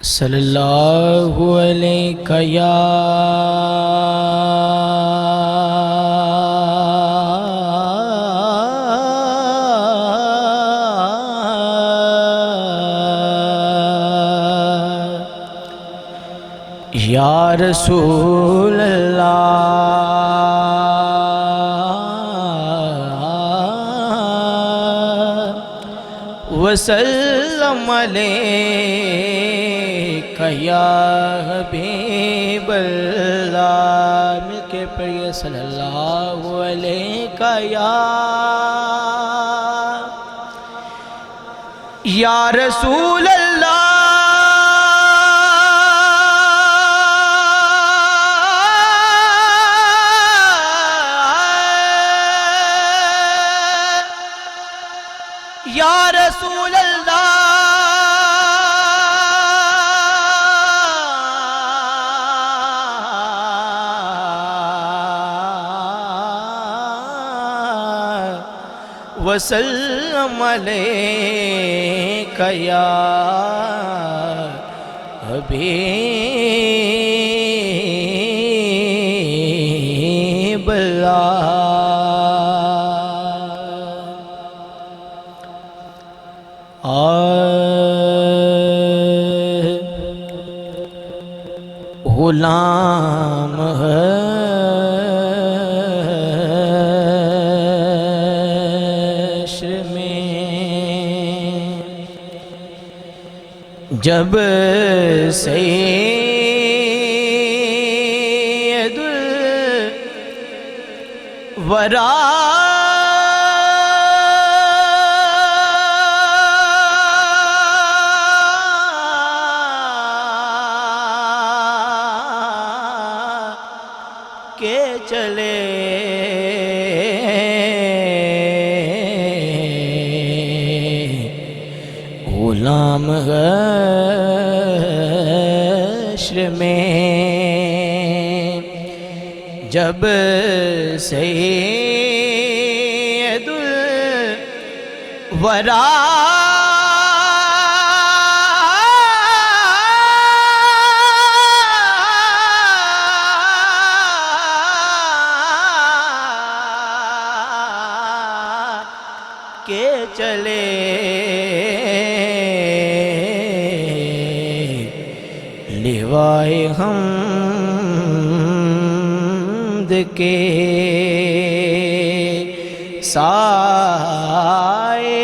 صلی اللہ علیہ یا رسول اللہ وسلم علیکہ یا حبیب اللہ، مل کے پڑھئے صلی اللہ علیکہ یا رسول اللہ یا رسول اللہ وسلم علیکہ یا حبیب اللہ۔ غلام حشر میں جب سید الورا کے چلے غلام حشر میں جب سید الورا کے چلے لیوائے حمد کے سائے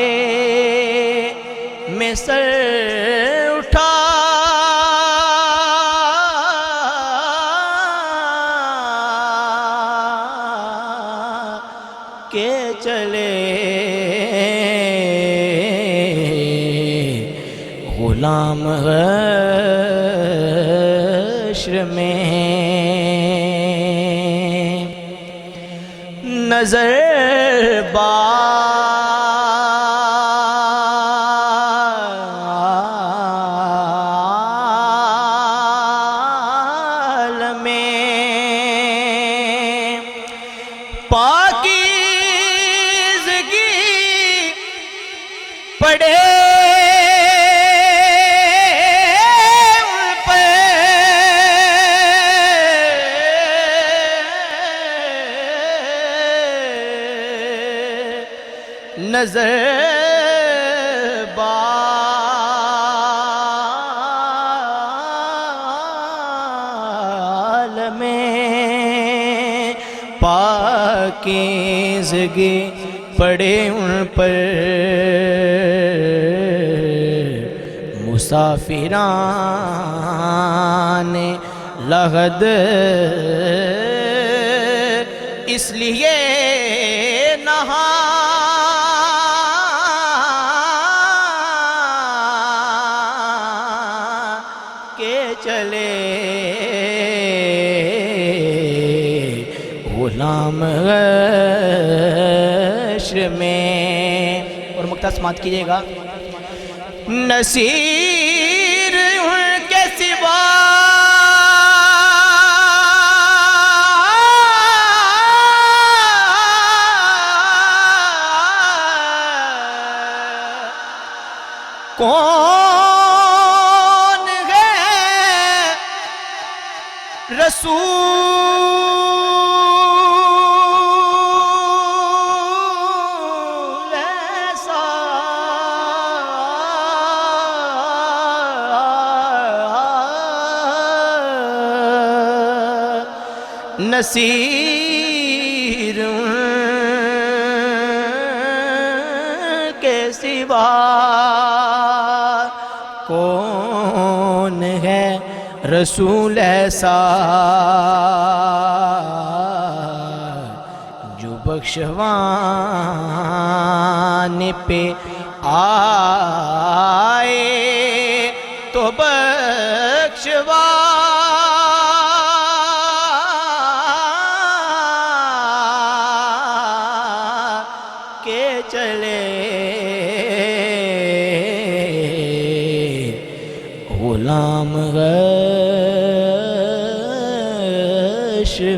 میں سر اٹھا کے چلے غلام حشر میں نظر بال میں پاکیزگی پڑے نظر بال میں پاکیزگی پڑے ان پر مسافران لحد اس لیے نہا کے چلے غلام حشر میں۔ اور مقطع سماعت کیجئے گا۔ نصیر ان کے سوا کون ہے رسول ایسا نصیر کے سوا کون ہے رسول ایسا جو بخشوانے پہ آئے تو بخشوا کے چلے غلام غش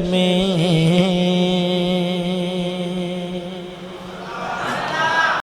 میں